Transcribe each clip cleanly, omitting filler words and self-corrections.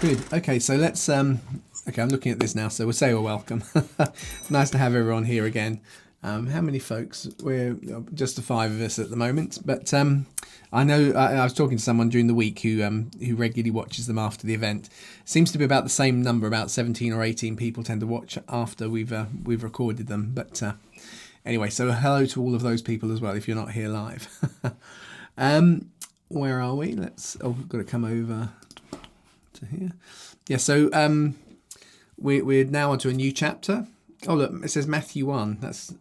Good. Okay, so let's. Okay, I'm looking at this now, so we'll say we're welcome. Nice to have everyone here again. How many folks? We're just the five of us at the moment, but I know I was talking to someone during the week who regularly watches them after the event. Seems to be about the same number, about 17 or 18 people tend to watch after we've recorded them. But anyway, so hello to all of those people as well if you're not here live. Where are we? We've got to come over to here. Yeah, so we're now onto a new chapter. Oh look, it says Matthew 1. That's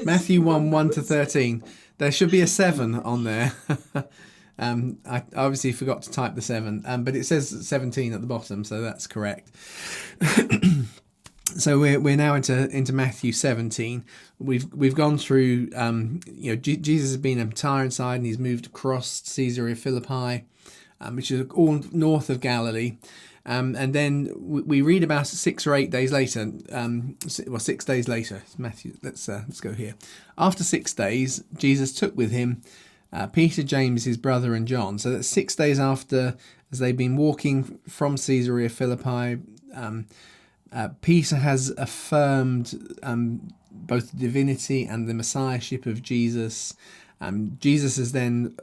Matthew 1 to 13. There should be a 7 on there. I obviously forgot to type the 7, but it says 17 at the bottom, so that's correct. So we're now into Matthew 17. We've gone through. Jesus has been at Tyre and he's moved across Caesarea Philippi, which is all north of Galilee. And then we read about 6 or 8 days later. 6 days later. Matthew. Let's go here. After 6 days, Jesus took with him Peter, James, his brother, and John. So that's 6 days after, as they've been walking from Caesarea Philippi. Peter has affirmed both the divinity and the messiahship of Jesus. Jesus has then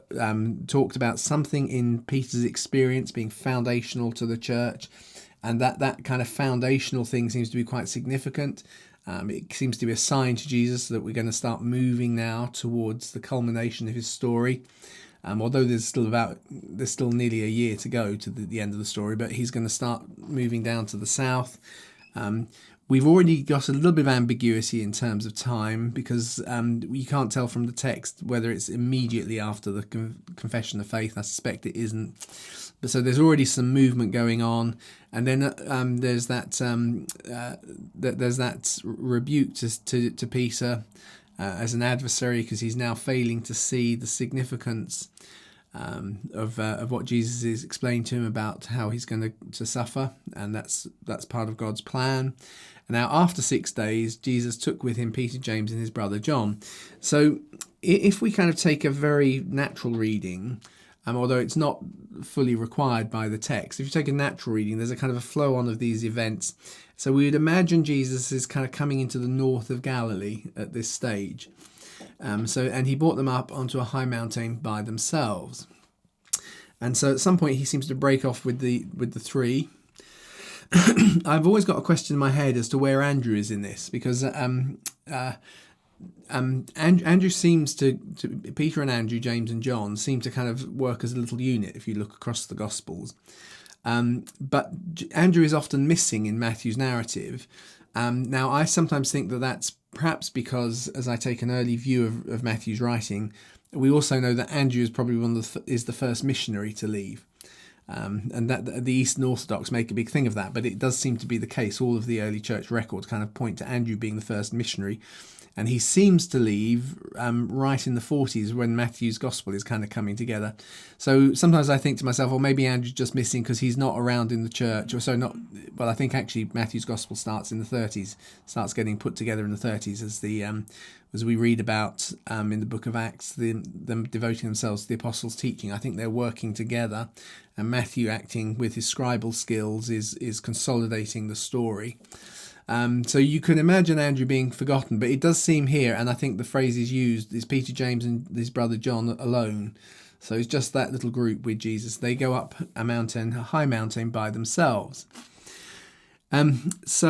talked about something in Peter's experience being foundational to the church, and that kind of foundational thing seems to be quite significant. It seems to be a sign to Jesus that we're going to start moving now towards the culmination of his story. Although there's still nearly a year to go to the end of the story, but he's going to start moving down to the south. We've already got a little bit of ambiguity in terms of time because you can't tell from the text whether it's immediately after the confession of faith. I suspect it isn't. But so there's already some movement going on, and then there's that rebuke to Peter as an adversary because he's now failing to see the significance of what Jesus is explaining to him about how he's going to suffer, and that's part of God's plan. And now after 6 days, Jesus took with him Peter, James, and his brother John. So if we kind of take a very natural reading, although it's not fully required by the text, if you take a natural reading, there's a kind of a flow on of these events. So we would imagine Jesus is kind of coming into the north of Galilee at this stage. And he brought them up onto a high mountain by themselves. And so at some point he seems to break off with the three. I've always got a question in my head as to where Andrew is in this, because Andrew seems to Peter and Andrew, James and John seem to kind of work as a little unit if you look across the Gospels. But Andrew is often missing in Matthew's narrative. Now I sometimes think that that's perhaps because, as I take an early view of Matthew's writing, we also know that Andrew is probably is the first missionary to leave. And that the Eastern Orthodox make a big thing of that, but it does seem to be the case. All of the early church records kind of point to Andrew being the first missionary, and he seems to leave right in the 40s when Matthew's gospel is kind of coming together. So sometimes I think to myself, well, maybe Andrew's just missing because he's not around in the church, I think actually Matthew's gospel starts in the 30s, starts getting put together in the 30s as we read about in the book of Acts, them devoting themselves to the apostles' teaching. I think they're working together, and Matthew, acting with his scribal skills, is consolidating the story. So you can imagine Andrew being forgotten, but it does seem here, and I think the phrase is used, is Peter, James and his brother John alone. So it's just that little group with Jesus. They go up a high mountain by themselves. That's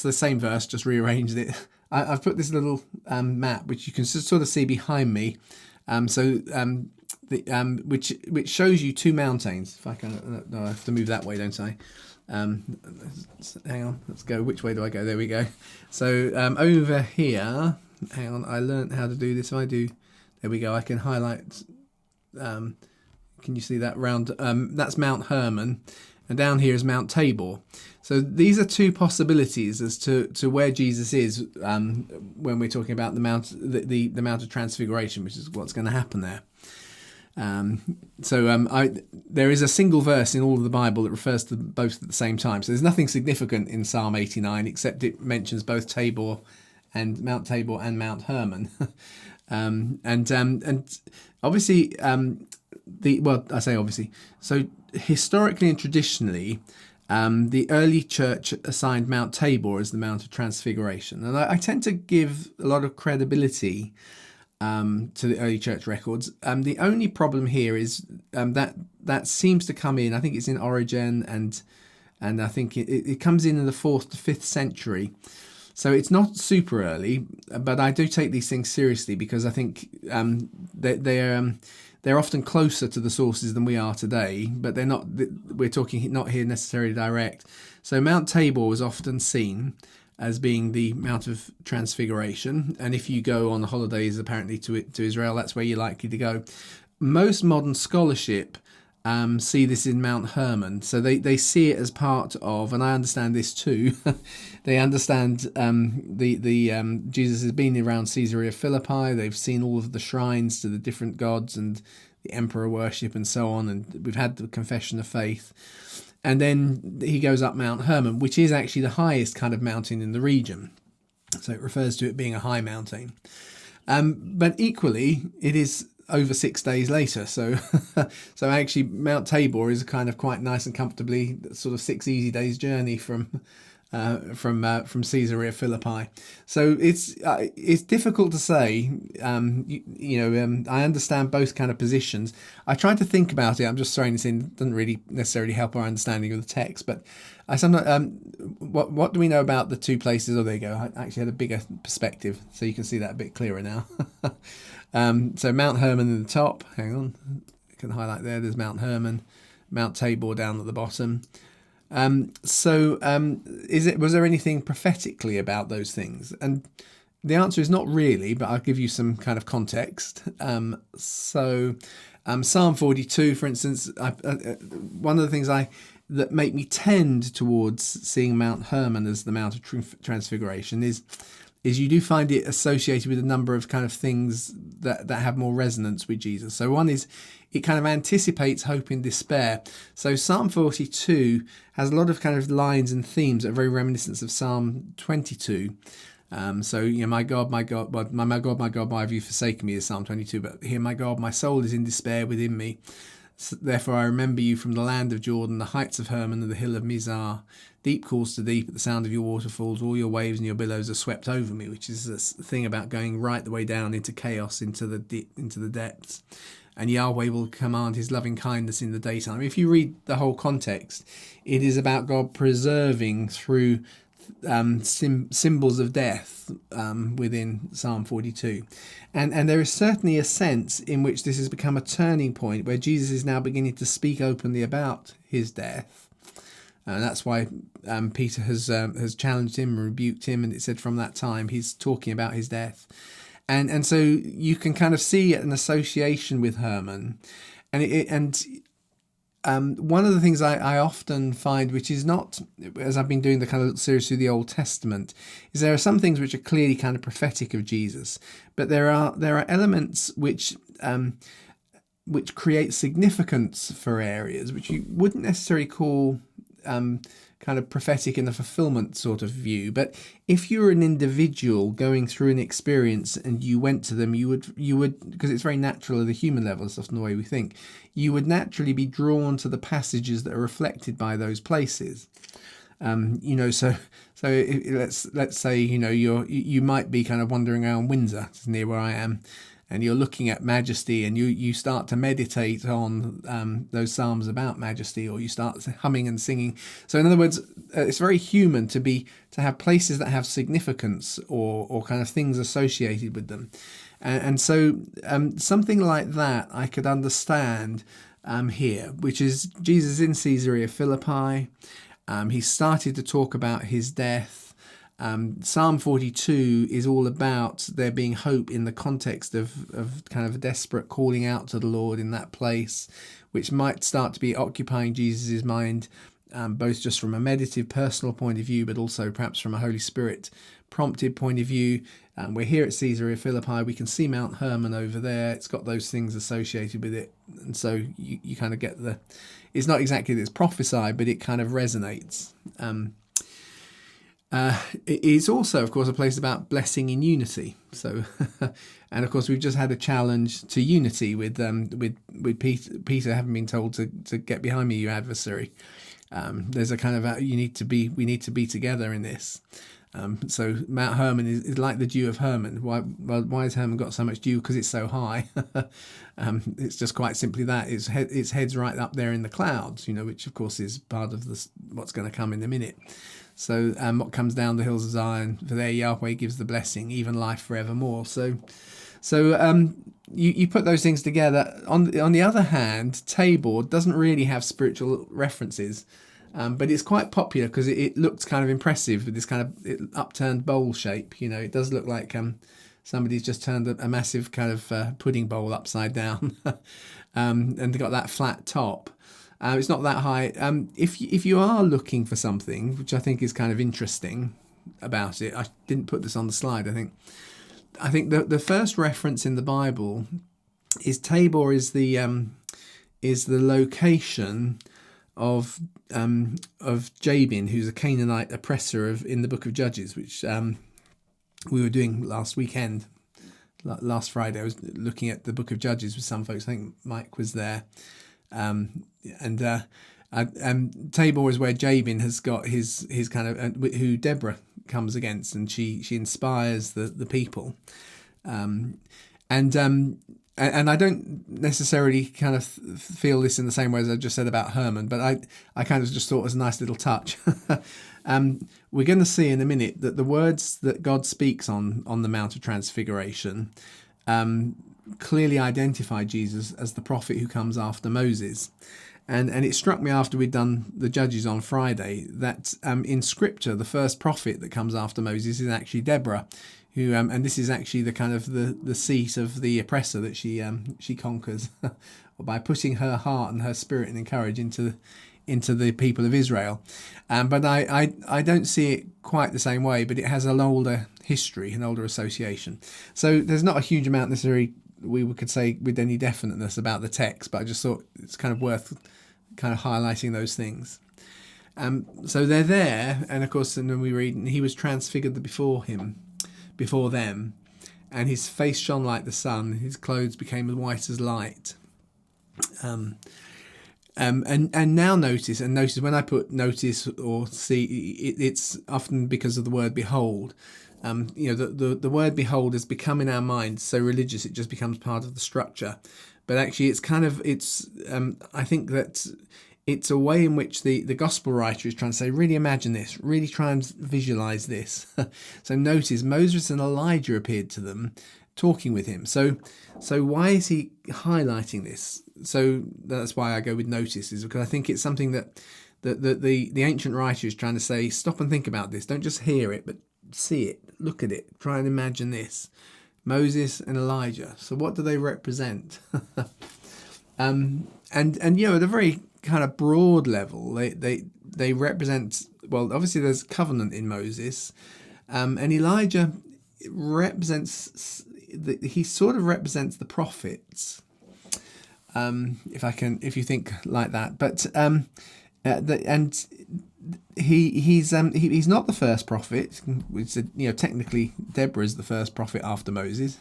the same verse, just rearranged it. I've put this little map, which you can sort of see behind me, which shows you two mountains. If I can, no, I have to move that way, don't I? Hang on, let's go. Which way do I go? There we go. So over here, hang on, I learned how to do this. If I do, there we go. I can highlight. Can you see that round? That's Mount Hermon, and down here is Mount Tabor. So these are two possibilities as to where Jesus is when we're talking about the Mount of Transfiguration, which is what's going to happen there. There is a single verse in all of the Bible that refers to both at the same time. So there's nothing significant in Psalm 89 except it mentions both Tabor and Mount Tabor and Mount Hermon. And obviously I say obviously. So historically and traditionally, the early church assigned Mount Tabor as the Mount of Transfiguration, and I tend to give a lot of credibility to the early church records. The only problem here is that seems to come in. I think it's in Origen, and I think it comes in the 4th to 5th century. So it's not super early, but I do take these things seriously because I think they're often closer to the sources than we are today, but they're not. We're talking not here necessarily direct. So Mount Tabor was often seen as being the Mount of Transfiguration, and if you go on the holidays apparently to Israel, that's where you're likely to go. Most modern scholarship see this in Mount Hermon, so they see it as part of, and I understand this too. They understand Jesus has been around Caesarea Philippi. They've seen all of the shrines to the different gods and the emperor worship and so on, and we've had the confession of faith. And then he goes up Mount Hermon, which is actually the highest kind of mountain in the region. So it refers to it being a high mountain. But equally, it is over 6 days later. So actually Mount Tabor is kind of quite nice and comfortably sort of 6 easy days journey from Caesarea Philippi. So it's difficult to say. I understand both kind of positions. I tried to think about it. I'm just throwing this in. It doesn't really necessarily help our understanding of the text, but I sometimes what do we know about the two places? Oh, there you go. I actually had a bigger perspective, so you can see that a bit clearer now. So Mount Hermon at the top. Hang on, I can highlight there. There's Mount Hermon, Mount Tabor down at the bottom. Was there anything prophetically about those things? And the answer is not really, but I'll give you some kind of context. Psalm 42, for instance, one of the things that make me tend towards seeing Mount Hermon as the Mount of Transfiguration is you do find it associated with a number of kind of things that have more resonance with Jesus. So one is it kind of anticipates hope in despair. So Psalm 42 has a lot of kind of lines and themes that are very reminiscent of Psalm 22. My God, my God, my God, my God, why have you forsaken me is Psalm 22. But here, my God, my soul is in despair within me. Therefore I remember you from the land of Jordan, the heights of Hermon and the hill of Mizar. Deep calls to deep at the sound of your waterfalls. All your waves and your billows are swept over me, which is this thing about going right the way down into chaos, into the depths. And Yahweh will command his loving kindness in the daytime. If you read the whole context, it is about God preserving through symbols of death within Psalm 42. And there is certainly a sense in which this has become a turning point where Jesus is now beginning to speak openly about his death. And that's why Peter has challenged him and rebuked him, and it said from that time he's talking about his death. And so you can kind of see an association with Hermon. One of the things I often find, which is not, as I've been doing the kind of series through the Old Testament, is there are some things which are clearly kind of prophetic of Jesus, but there are elements which create significance for areas which you wouldn't necessarily call kind of prophetic in the fulfillment sort of view. But if you're an individual going through an experience and you went to them, you would, because it's very natural at the human level, it's often the way we think, you would naturally be drawn to the passages that are reflected by those places. So let's say, you might be kind of wandering around Windsor, near where I am, and you're looking at majesty, and you start to meditate on those psalms about majesty, or you start humming and singing. So in other words, it's very human to have places that have significance or kind of things associated with them. And so something like that I could understand here, which is Jesus in Caesarea Philippi. He started to talk about his death. Psalm 42 is all about there being hope in the context of kind of a desperate calling out to the Lord in that place, which might start to be occupying Jesus' mind, both just from a meditative personal point of view, but also perhaps from a Holy Spirit prompted point of view. We're here at Caesarea Philippi. We can see Mount Hermon over there. It's got those things associated with it. And so you kind of get it's not exactly that it's prophesied, but it kind of resonates. It's also, of course, a place about blessing in unity. So, and of course, we've just had a challenge to unity with Peter having been told to get behind me, you adversary. There's a kind of we need to be together in this. So Mount Hermon is like the dew of Hermon. Why has Hermon got so much dew? Because it's so high. It's just quite simply that its head's right up there in the clouds, which of course is part of what's going to come in a minute. So what comes down the hills of Zion, for there Yahweh gives the blessing, even life forevermore. So you put those things together. On the other hand, Tabor doesn't really have spiritual references. But it's quite popular because it looks kind of impressive with this kind of upturned bowl shape. It does look like somebody's just turned a massive kind of pudding bowl upside down, and they got that flat top. It's not that high. If you are looking for something, which I think is kind of interesting about it, I didn't put this on the slide. I think the first reference in the Bible is Tabor is the location of Jabin, who's a Canaanite oppressor in the book of Judges, which we were doing last weekend. Last Friday, I was looking at the book of Judges with some folks. I think Mike was there, and Tabor is where Jabin has got his kind of who Deborah comes against, and she inspires the people, and I don't necessarily kind of feel this in the same way as I just said about Hermon, but I kind of just thought it was a nice little touch. We're going to see in a minute that the words that God speaks on the Mount of Transfiguration clearly identify Jesus as the prophet who comes after Moses. And it struck me after we'd done the Judges on Friday that in Scripture, the first prophet that comes after Moses is actually Deborah, who and this is actually the kind of the seat of the oppressor that she conquers by putting her heart and her spirit and courage into the people of Israel. But I don't see it quite the same way, but it has an older history, an older association. So there's not a huge amount necessarily we could say with any definiteness about the text, but I just thought it's kind of worth kind of highlighting those things. So they're there, and of course, and then we read, and he was transfigured before them, and his face shone like the sun, his clothes became as white as light. And now notice when I put notice or see, it's often because of the word behold. The word behold has become in our minds so religious it just becomes part of the structure. But actually I think that it's a way in which the gospel writer is trying to say, really imagine this, really try and visualize this. So notice Moses and Elijah appeared to them, talking with him. So why is he highlighting this? So that's why I go with notice, is because I think it's something that the ancient writer is trying to say, stop and think about this. Don't just hear it, but see it, look at it, try and imagine this. Moses and Elijah. So what do they represent? And at a very kind of broad level, they represent, well, obviously there's covenant in Moses, and Elijah represents he sort of represents the prophets, if you think like that. But he's not the first prophet. Technically Deborah is the first prophet after Moses.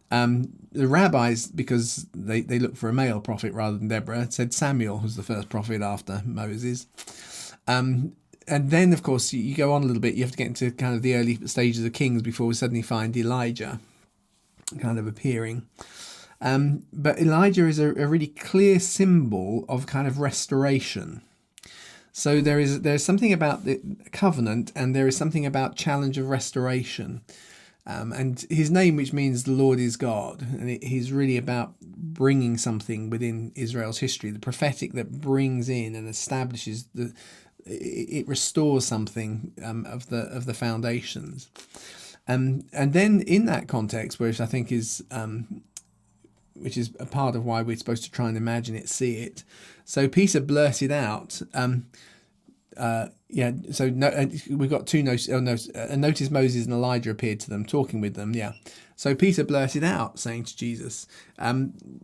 The rabbis, because they look for a male prophet rather than Deborah, said Samuel was the first prophet after Moses. And then, of course, you go on a little bit, you have to get into kind of the early stages of Kings before we suddenly find Elijah kind of appearing. But Elijah is a really clear symbol of kind of restoration. So there's something about the covenant, and there is something about challenge of restoration. And his name, which means the Lord is God, and he's really about bringing something within Israel's history, the prophetic that brings in and establishes it restores something of the foundations. And then in that context, which I think is which is a part of why we're supposed to try and imagine it, see it. So Peter blurted out. We've got two notes. Notice Moses and Elijah appeared to them, talking with them. Yeah. So Peter blurted out, saying to Jesus.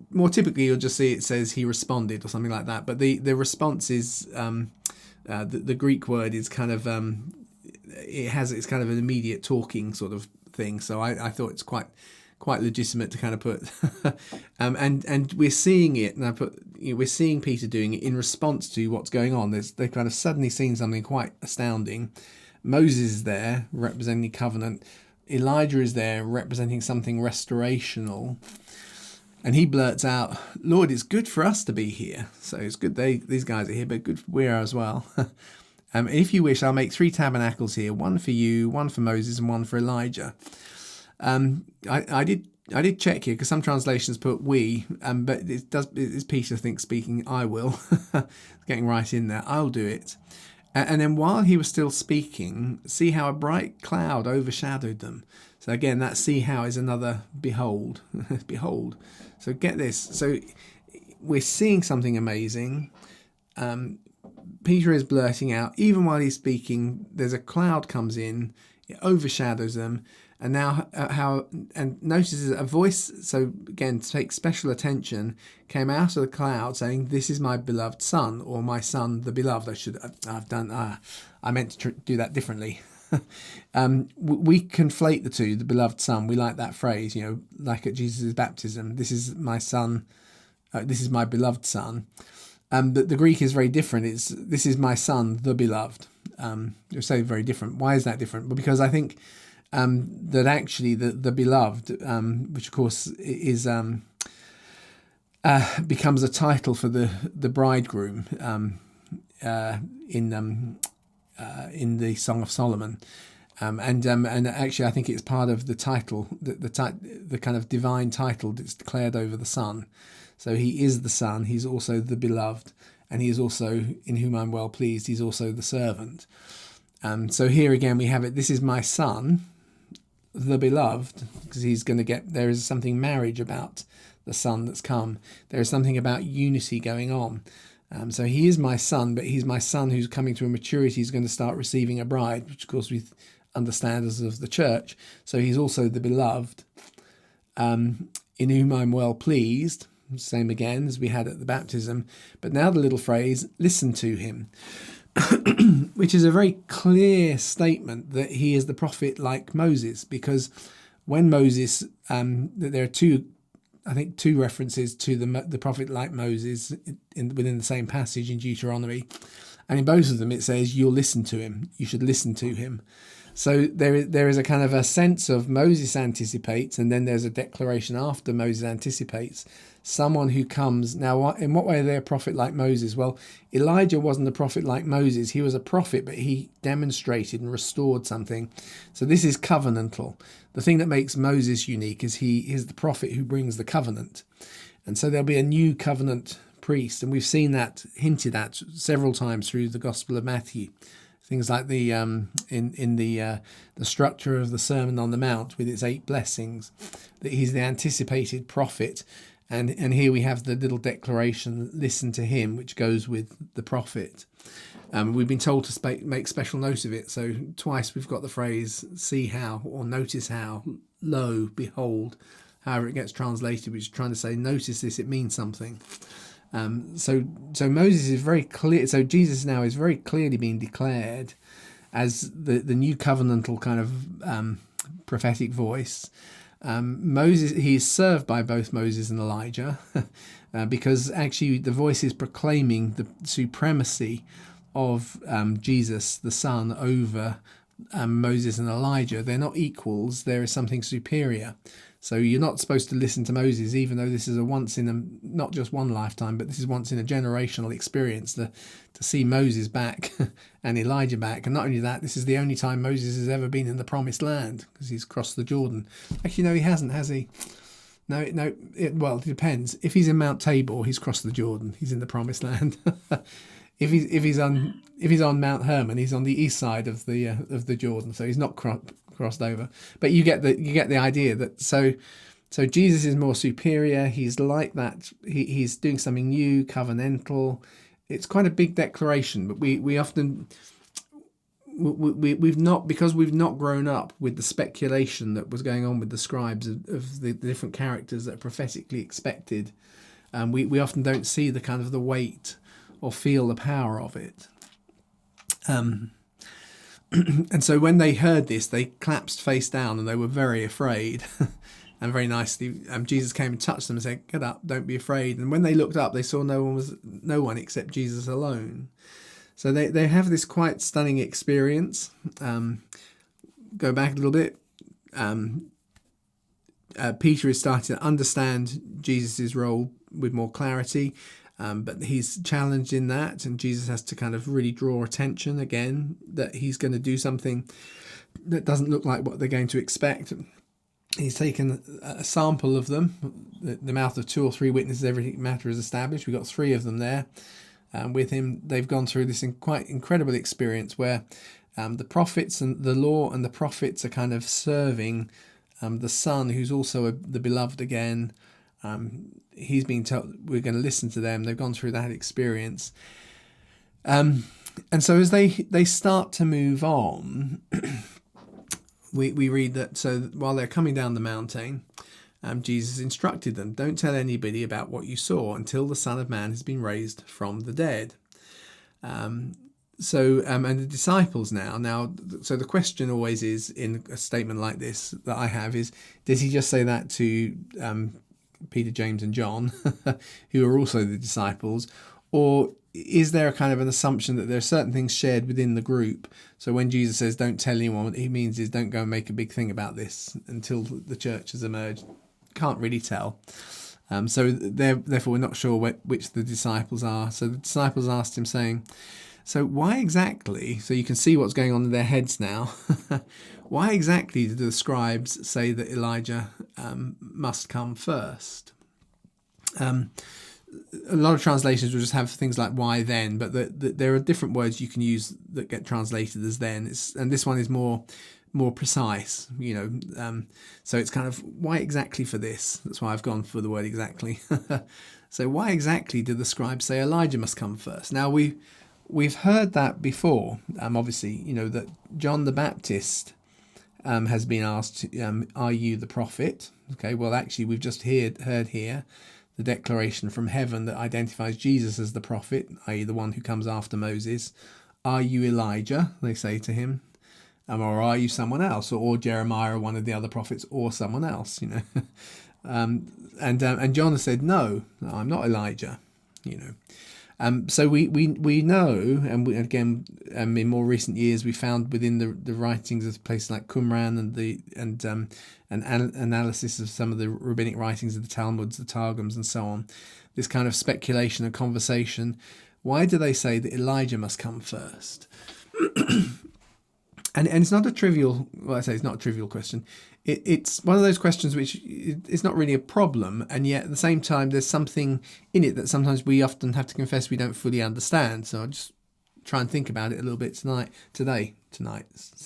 More typically, you'll just see it says he responded or something like that. But the response is the Greek word is kind of it's kind of an immediate talking sort of thing. So I thought it's quite legitimate to kind of put, and we're seeing it, and we're seeing Peter doing it in response to what's going on. They've kind of suddenly seen something quite astounding. Moses is there representing covenant. Elijah is there representing something restorational. And he blurts out, "Lord, it's good for us to be here." So it's good these guys are here, but good we are as well. If you wish, I'll make 3 tabernacles here, one for you, one for Moses, and one for Elijah. I did check here because some translations put we, but it's Peter, I think, speaking. I will, getting right in there. I'll do it. And then while he was still speaking, see how a bright cloud overshadowed them. So again, that see how is another behold, behold. So get this. So we're seeing something amazing. Peter is blurting out, even while he's speaking, there's a cloud comes in, it overshadows them. And now and notices a voice, so again, take special attention, came out of the cloud saying, "This is my beloved son," or "my son, the beloved." I meant to do that differently. We conflate the two, the beloved son. We like that phrase, like at Jesus' baptism. This is my son. This is my beloved son. But the Greek is very different. It's "this is my son, the beloved." You'll say very different. Why is that different? Well, because I think that actually the beloved, which of course is becomes a title for the bridegroom in the Song of Solomon, and actually I think it's part of the title, the kind of divine title that's declared over the Son. So he is the Son, he's also the beloved, and he is also in whom I'm well pleased. He's also the servant. So here again we have it. This is my son, the beloved, because there is something marriage about the son that's come. There is something about unity going on. So he is my son, but he's my son who's coming to a maturity. He's going to start receiving a bride, which of course we understand as of the church. So he's also the beloved, in whom I'm well pleased. Same again as we had at the baptism. But now the little phrase, "listen to him," which is a very clear statement that he is the prophet like Moses, because when Moses, there are two references to the prophet like Moses within the same passage in Deuteronomy, and in both of them it says you'll listen to him, you should listen to him. So there is a kind of a sense of Moses anticipates, and then there's a declaration after Moses anticipates, someone who comes. Now, in what way are they a prophet like Moses? Well, Elijah wasn't a prophet like Moses. He was a prophet, but he demonstrated and restored something. So this is covenantal. The thing that makes Moses unique is he is the prophet who brings the covenant. And so there'll be a new covenant priest, and we've seen that hinted at several times through the Gospel of Matthew. Things like the structure of the Sermon on the Mount with its 8 blessings, that he's the anticipated prophet. And here we have the little declaration, "listen to him," which goes with the prophet. We've been told to make special note of it. So twice we've got the phrase "see how" or "notice how," "lo," "behold," however it gets translated, which is trying to say notice this, it means something. So Moses is very clear. So Jesus now is very clearly being declared as the new covenantal kind of prophetic voice. Moses, he is served by both Moses and Elijah, because actually the voice is proclaiming the supremacy of Jesus, the Son, over Moses and Elijah. They're not equals. There is something superior. So you're not supposed to listen to Moses, even though this is a once in a, not just one lifetime, but this is once in a generational experience to see Moses back and Elijah back. And not only that, this is the only time Moses has ever been in the promised land, because he's crossed the Jordan. Actually, no, he hasn't, has he? No. Well, it depends. If he's in Mount Tabor, he's crossed the Jordan. He's in the promised land. If he's on Mount Hermon, he's on the east side of the Jordan, so he's not crossed over. But you get the idea that so Jesus is more superior. He's like that. He's doing something new, covenantal. It's quite a big declaration, but we often we've not, because we've not grown up with the speculation that was going on with the scribes of the different characters that are prophetically expected. We often don't see the kind of the weight or feel the power of it. And so when they heard this, they collapsed face down and they were very afraid. And very nicely, Jesus came and touched them and said, "Get up, don't be afraid." And when they looked up, they saw no one except Jesus alone. So they have this quite stunning experience. Go back a little bit. Peter is starting to understand Jesus' role with more clarity, but he's challenged in that, and Jesus has to kind of really draw attention again that he's going to do something that doesn't look like what they're going to expect. He's taken a sample of them. The mouth of 2 or 3 witnesses, every matter is established. We've got 3 of them there with him. They've gone through this quite incredible experience where the prophets and the law and the prophets are kind of serving the Son, who's also the beloved again. He's been told we're going to listen to them. They've gone through that experience. And so as they start to move on, we read that, so while they're coming down the mountain, Jesus instructed them, "Don't tell anybody about what you saw until the Son of Man has been raised from the dead." And the disciples now, so the question always is in a statement like this that I have is, does he just say that to Peter, James and John, who are also the disciples, or is there a kind of an assumption that there are certain things shared within the group? So when Jesus says don't tell anyone, what he means is don't go and make a big thing about this until the church has emerged. Can't really tell. So therefore we're not sure which the disciples are. So the disciples asked him saying, "So why exactly," so you can see what's going on in their heads now, "why exactly did the scribes say that Elijah must come first?" A lot of translations will just have things like "why then," but there are different words you can use that get translated as "then." And this one is more precise, so it's kind of why exactly for this. That's why I've gone for the word exactly. So why exactly did the scribes say Elijah must come first? Now we've heard that before. Obviously, that John the Baptist has been asked, "Are you the prophet?" Okay, well actually we've just heard here the declaration from heaven that identifies Jesus as the prophet, i.e. the one who comes after Moses. "Are you Elijah?" they say to him, or "Are you someone else?" or Jeremiah, or one of the other prophets, or someone else. And John has said, "No, I'm not Elijah." So we know, and again, in more recent years, we found within the writings of places like Qumran and analysis of some of the rabbinic writings of the Talmuds, the Targums, and so on, this kind of speculation and conversation. Why do they say that Elijah must come first? And it's not a trivial. Well, I say it's not a trivial question. It's one of those questions which it's not really a problem, and yet at the same time there's something in it that sometimes we often have to confess we don't fully understand. So I'll just try and think about it a little bit this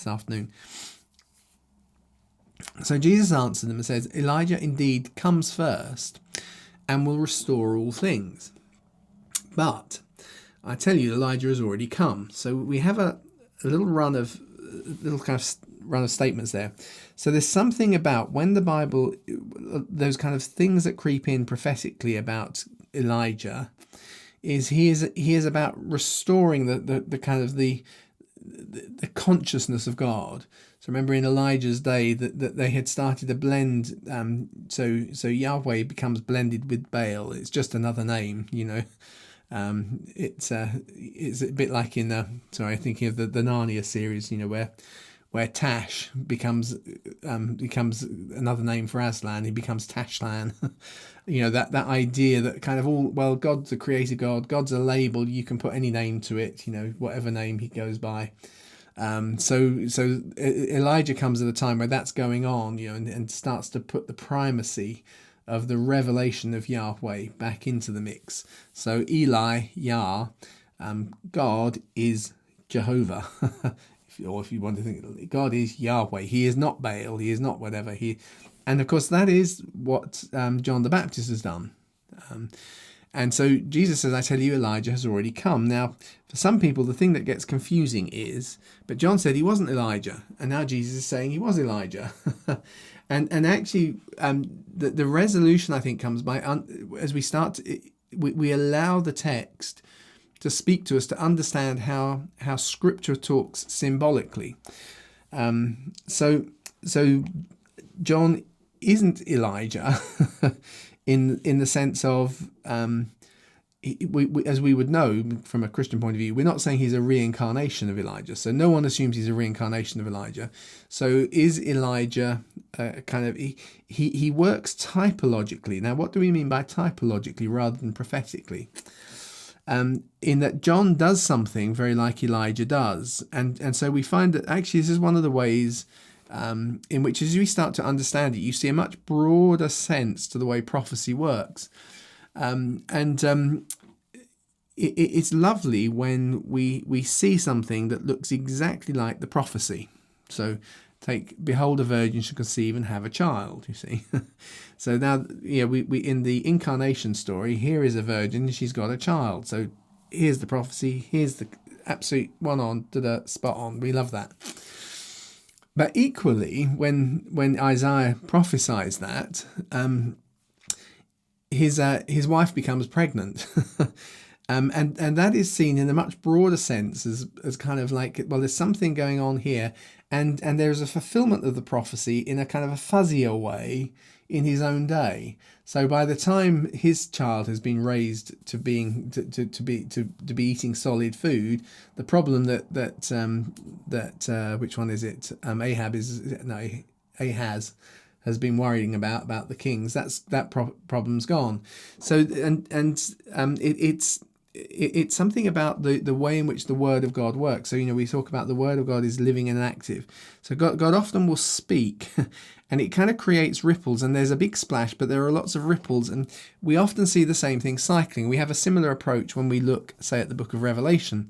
afternoon. So Jesus answered them and says, "Elijah indeed comes first and will restore all things. But I tell you, Elijah has already come." So we have a little kind of run of statements there. So there's something about when the Bible, those kind of things that creep in prophetically about Elijah, is he is about restoring the kind of the consciousness of God. So remember in Elijah's day that they had started to blend. So Yahweh becomes blended with Baal. It's just another name, It's a bit like in thinking of the Narnia series, where Tash becomes another name for Aslan. He becomes Tashlan. that idea that kind of God's a creator God. God's a label. You can put any name to it. Whatever name he goes by. So Elijah comes at a time where that's going on. And starts to put the primacy of the revelation of Yahweh back into the mix. So Eli, Yah, God is Jehovah. Or if you want to think, God is Yahweh. He is not Baal. He is not whatever. And of course that is what John the Baptist has done. And so Jesus says, "I tell you, Elijah has already come." Now, for some people, the thing that gets confusing is, but John said he wasn't Elijah, and now Jesus is saying he was Elijah. And actually, the resolution I think comes by as we start. We allow the text to speak to us to understand how Scripture talks symbolically. So John isn't Elijah in the sense of as we would know from a Christian point of view, we're not saying he's a reincarnation of Elijah. So no one assumes he's a reincarnation of Elijah. So is Elijah kind of he works typologically? Now, what do we mean by typologically rather than prophetically? In that John does something very like Elijah does, and so we find that actually this is one of the ways in which, as we start to understand it, you see a much broader sense to the way prophecy works. It's lovely when we see something that looks exactly like the prophecy. So behold, a virgin shall conceive and have a child, you see. So now, we in the incarnation story, here is a virgin, she's got a child. So here's the prophecy, here's the absolute spot on. We love that. But equally, when Isaiah prophesies that, his wife becomes pregnant. And that is seen in a much broader sense as kind of like, well, there's something going on here, and there's a fulfillment of the prophecy in a kind of a fuzzier way in his own day. So by the time his child has been raised to be eating solid food, the problem that which one is it? Ahaz has been worrying about the kings. That problem's gone. So it's something about the way in which the Word of God works. So we talk about the Word of God is living and active. So God often will speak, and it kind of creates ripples. And there's a big splash, but there are lots of ripples. And we often see the same thing cycling. We have a similar approach when we look, say, at the Book of Revelation,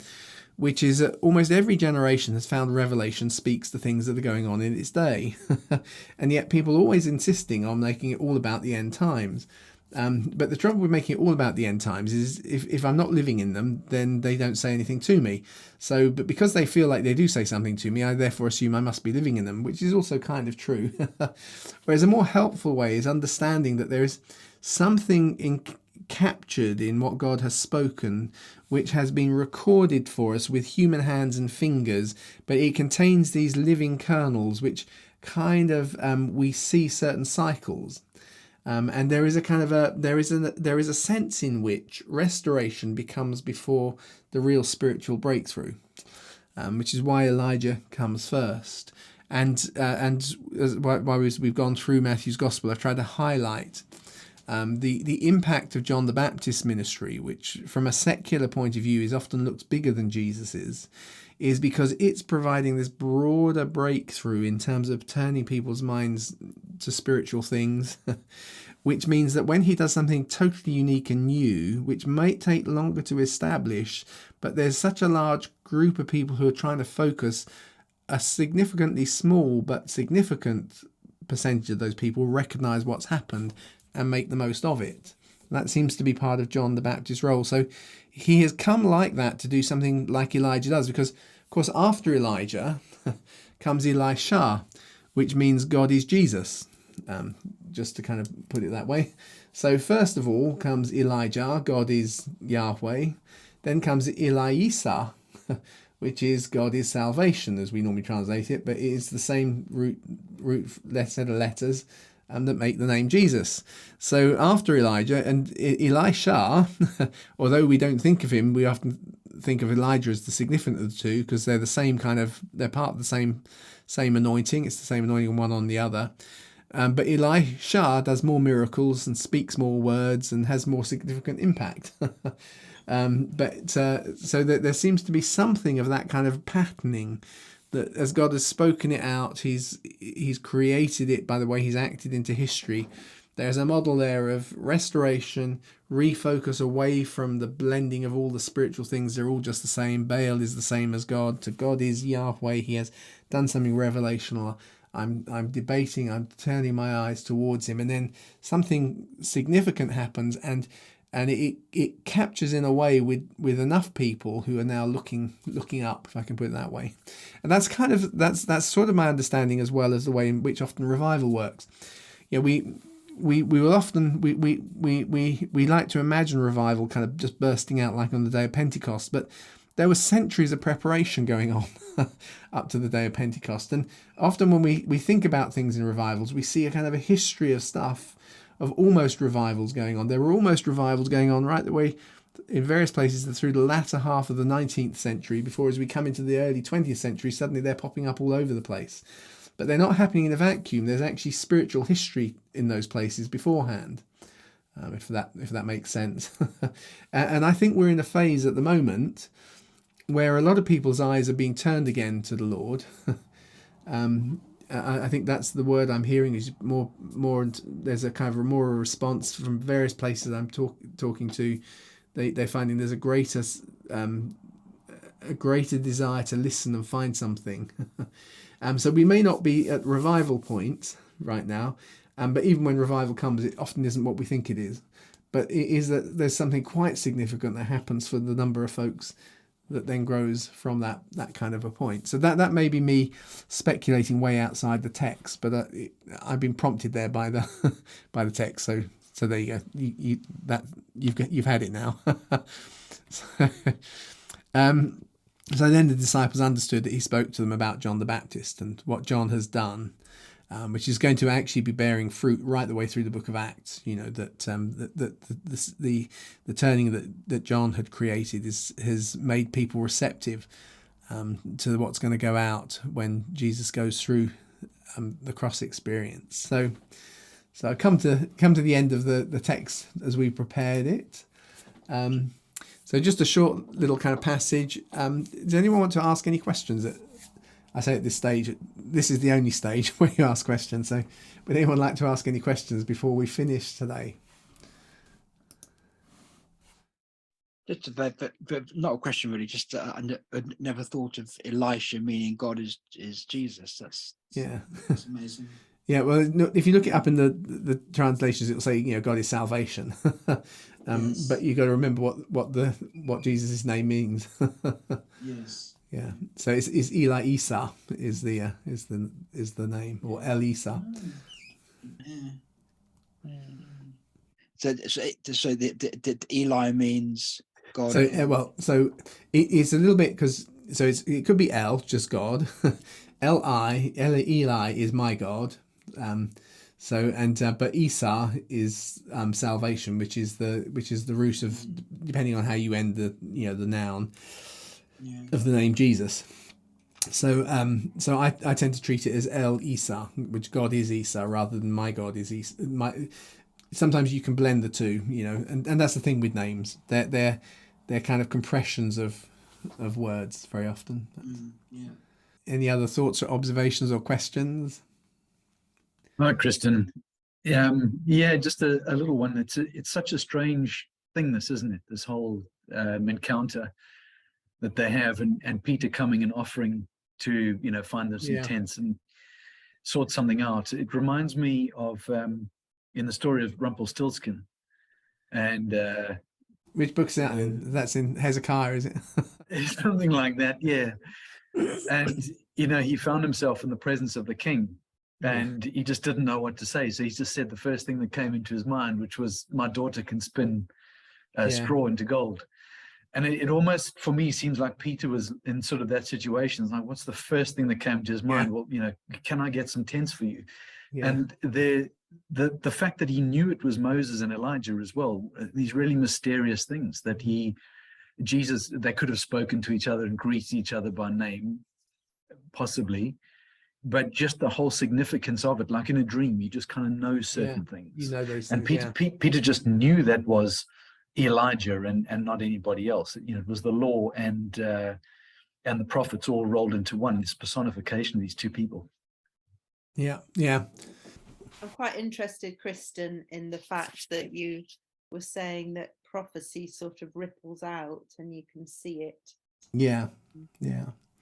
which is that almost every generation has found Revelation speaks the things that are going on in its day. And yet people are always insisting on making it all about the end times. But the trouble with making it all about the end times is if I'm not living in them, then they don't say anything to me. But because they feel like they do say something to me, I therefore assume I must be living in them, which is also kind of true. Whereas a more helpful way is understanding that there is something captured in what God has spoken, which has been recorded for us with human hands and fingers, but it contains these living kernels which kind of we see certain cycles. And there is a kind of there is a sense in which restoration becomes before the real spiritual breakthrough, which is why Elijah comes first. And while we've gone through Matthew's Gospel, I've tried to highlight the impact of John the Baptist's ministry, which from a secular point of view is often looks bigger than Jesus's, is because it's providing this broader breakthrough in terms of turning people's minds to spiritual things, which means that when he does something totally unique and new, which might take longer to establish, but there's such a large group of people who are trying to focus, a significantly small but significant percentage of those people recognize what's happened and make the most of it. That seems to be part of John the Baptist's role. So he has come like that to do something like Elijah does, because, of course, after Elijah comes Elisha, which means God is Jesus, just to kind of put it that way. So first of all comes Elijah, God is Yahweh. Then comes Elisa, which is God is salvation, as we normally translate it, but it is the same root set of letters that make the name Jesus. So after Elijah and Elisha, although we don't think of him, we often think of Elijah as the significant of the two, because they're the same they're part of the same anointing. It's the same anointing one on the other. But Elisha does more miracles and speaks more words and has more significant impact. So that there seems to be something of that kind of patterning, that as God has spoken it out, he's created it by the way he's acted into history. There's a model there of restoration, refocus away from the blending of all the spiritual things. They're all just the same. Baal is the same as God. To God is Yahweh. He has done something revelational. I'm debating. I'm turning my eyes towards him, and then something significant happens, and it captures in a way with enough people who are now looking up, if I can put it that way. And that's sort of my understanding, as well as the way in which often revival works. we will often we like to imagine revival kind of just bursting out like on the day of Pentecost, but there was centuries of preparation going on up to the day of Pentecost. And often when we think about things in revivals, we see a kind of a history of stuff, of almost revivals going on. There were almost revivals going on right the way in various places through the latter half of the 19th century, before as we come into the early 20th century, suddenly they're popping up all over the place. But they're not happening in a vacuum. There's actually spiritual history in those places beforehand, if that makes sense. And I think we're in a phase at the moment where a lot of people's eyes are being turned again to the Lord. I think that's the word I'm hearing is more. There's a kind of more response from various places I'm talking to. They're finding there's a greater desire to listen and find something. So we may not be at revival point right now, but even when revival comes, it often isn't what we think it is. But it is that there's something quite significant that happens for the number of folks that then grows from that kind of a point. So that may be me speculating way outside the text, but I've been prompted there by the by the text. So there you go. You've had it now. So then the disciples understood that he spoke to them about John the Baptist and what John has done, which is going to actually be bearing fruit right the way through the book of Acts. You know, that the turning that John had created has made people receptive to what's going to go out when Jesus goes through the cross experience. So I come to the end of the text as we prepared it. So just a short little kind of passage. Does anyone want to ask any questions? I say at this stage, this is the only stage where you ask questions. So would anyone like to ask any questions before we finish today? Just not a question really. Just I never thought of Elisha meaning God is Jesus. That's amazing. Yeah, well, if you look it up in the translations, it will say, you know, God is salvation. Yes. But you got to remember what Jesus' name means. Yes. Yeah. So it's Eli Isa is the name, or El Isa. So the Eli means God. So it's a little bit because it could be El, just God. Eli is my God. But Isa is salvation, which is the root of, depending on how you end the noun of the name Jesus. So I tend to treat it as El Isa, which God is Isa, rather than my God is Isa. Sometimes you can blend the two, you know, and that's the thing with names. They're kind of compressions of words very often. Yeah. Any other thoughts or observations or questions? Hi, Kristen. Yeah, just a little one. It's such a strange thing, this, isn't it? This whole encounter that they have, and Peter coming and offering to, you know, find them some tents and sort something out. It reminds me of in the story of Rumpelstiltskin, and which book's that in? That's in Hezekiah, is it? Something like that, yeah. And you know, he found himself in the presence of the king. And he just didn't know what to say. So he just said the first thing that came into his mind, which was, my daughter can spin straw into gold. And it almost, for me, seems like Peter was in sort of that situation. It's like, what's the first thing that came to his mind? Well, you know, can I get some tents for you? And the fact that he knew it was Moses and Elijah as well, these really mysterious things that they could have spoken to each other and greeted each other by name, possibly. But just the whole significance of it, like in a dream, you just kind of know certain things. You know those things. And Peter just knew that was Elijah and not anybody else. You know, it was the law and the prophets all rolled into one. This personification of these two people. Yeah. I'm quite interested, Kristen, in the fact that you were saying that prophecy sort of ripples out and you can see it. Yeah.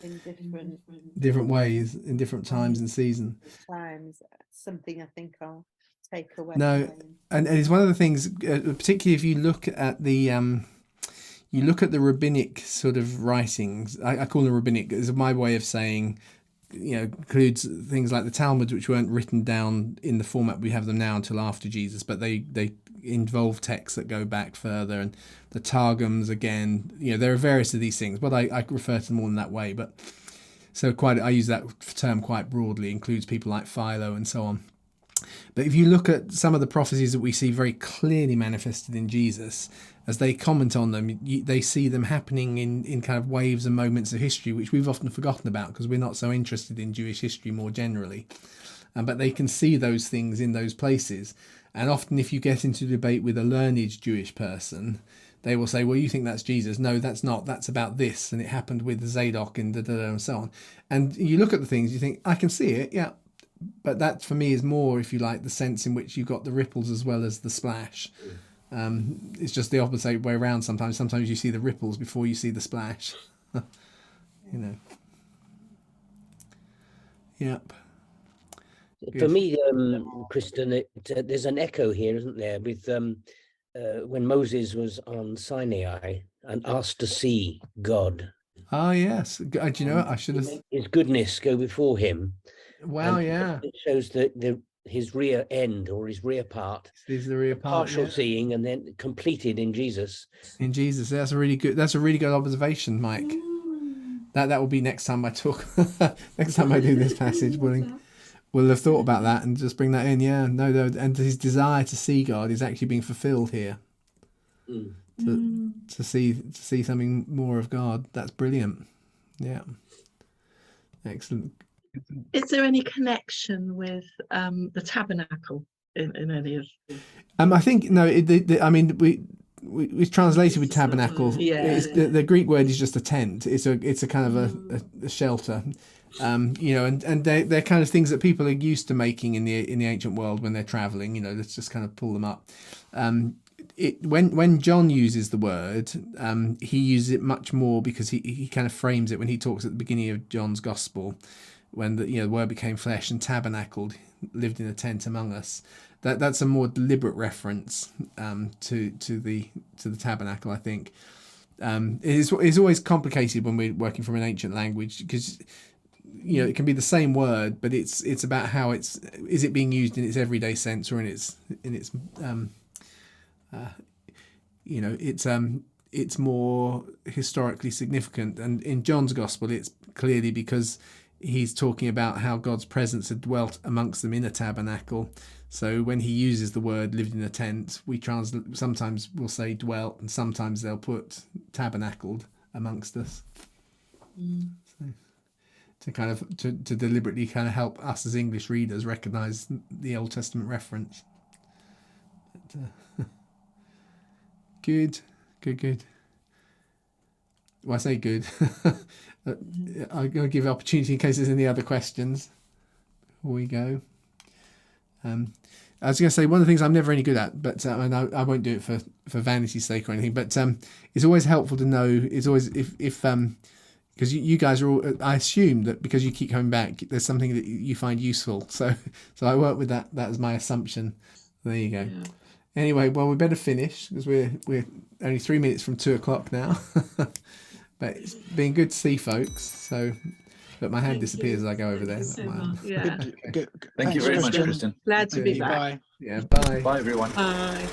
In different ways, in different times and seasons. Something I think I'll take away. No, and it's one of the things, particularly if you look at the rabbinic sort of writings. I call them rabbinic. It's my way of saying includes things like the Talmuds, which weren't written down in the format we have them now until after Jesus, but they involve texts that go back further, and the Targums again. There are various of these things, but I refer to them all in that way. But so I use that term quite broadly, includes people like Philo and so on. But if you look at some of the prophecies that we see very clearly manifested in Jesus, as they comment on them, they see them happening in kind of waves and moments of history, which we've often forgotten about because we're not so interested in Jewish history more generally. But they can see those things in those places. And often if you get into debate with a learned Jewish person, they will say, well, you think that's Jesus. No, that's not. That's about this. And it happened with Zadok and and so on. And you look at the things, you think, I can see it, yeah. But that for me is more, if you like, the sense in which you've got the ripples as well as the splash. It's just the opposite way around sometimes. Sometimes you see the ripples before you see the splash. Yep. For Good. me, Kristen, there's an echo here, isn't there, with when Moses was on Sinai and asked to see God. Oh, yes. Do you know what? I should have... His goodness go before him. Wow, yeah. It shows that his rear end or his rear part. Is the rear part, partial seeing and then completed in Jesus. In Jesus. That's a really good observation, Mike. That will be next time I talk. Next time I do this passage, we'll have thought about that and just bring that in. Yeah, no, and his desire to see God is actually being fulfilled here. To see something more of God. That's brilliant. Yeah, excellent. Is there any connection with the tabernacle in any of? I think no. We translated with tabernacle. Yeah. The Greek word is just a tent. It's a kind of a shelter. And they're kind of things that people are used to making in the ancient world when they're traveling. Let's just kind of pull them up. When John uses the word, he uses it much more because he kind of frames it when he talks at the beginning of John's gospel, when the word became flesh and tabernacled, lived in a tent among us. That's a more deliberate reference to the tabernacle, I think. It's always complicated when we're working from an ancient language because it can be the same word, but it's about how is it being used in its everyday sense or in its it's more historically significant. And in John's gospel, it's clearly because he's talking about how God's presence had dwelt amongst them in a tabernacle. So when he uses the word lived in a tent, sometimes we'll say dwelt, and sometimes they'll put tabernacled amongst us. So, to deliberately kind of help us as English readers recognize the Old Testament reference. But, good. Well, I say good. I'm going to give opportunity in case there's any other questions before we go. I was going to say one of the things I'm never any good at, but and I won't do it for vanity's sake or anything. But it's always helpful to know. It's always if because you guys are all. I assume that because you keep coming back, there's something that you find useful. So I work with that. That is my assumption. There you go. Yeah. Anyway, well, we better finish because we're only 3 minutes from 2:00 now. But it's been good to see folks. So, but my hand disappears as I go over there. Yeah. Good. Thank you very much, Kristen. Glad to be back. Bye. Yeah, bye. Bye, everyone. Bye.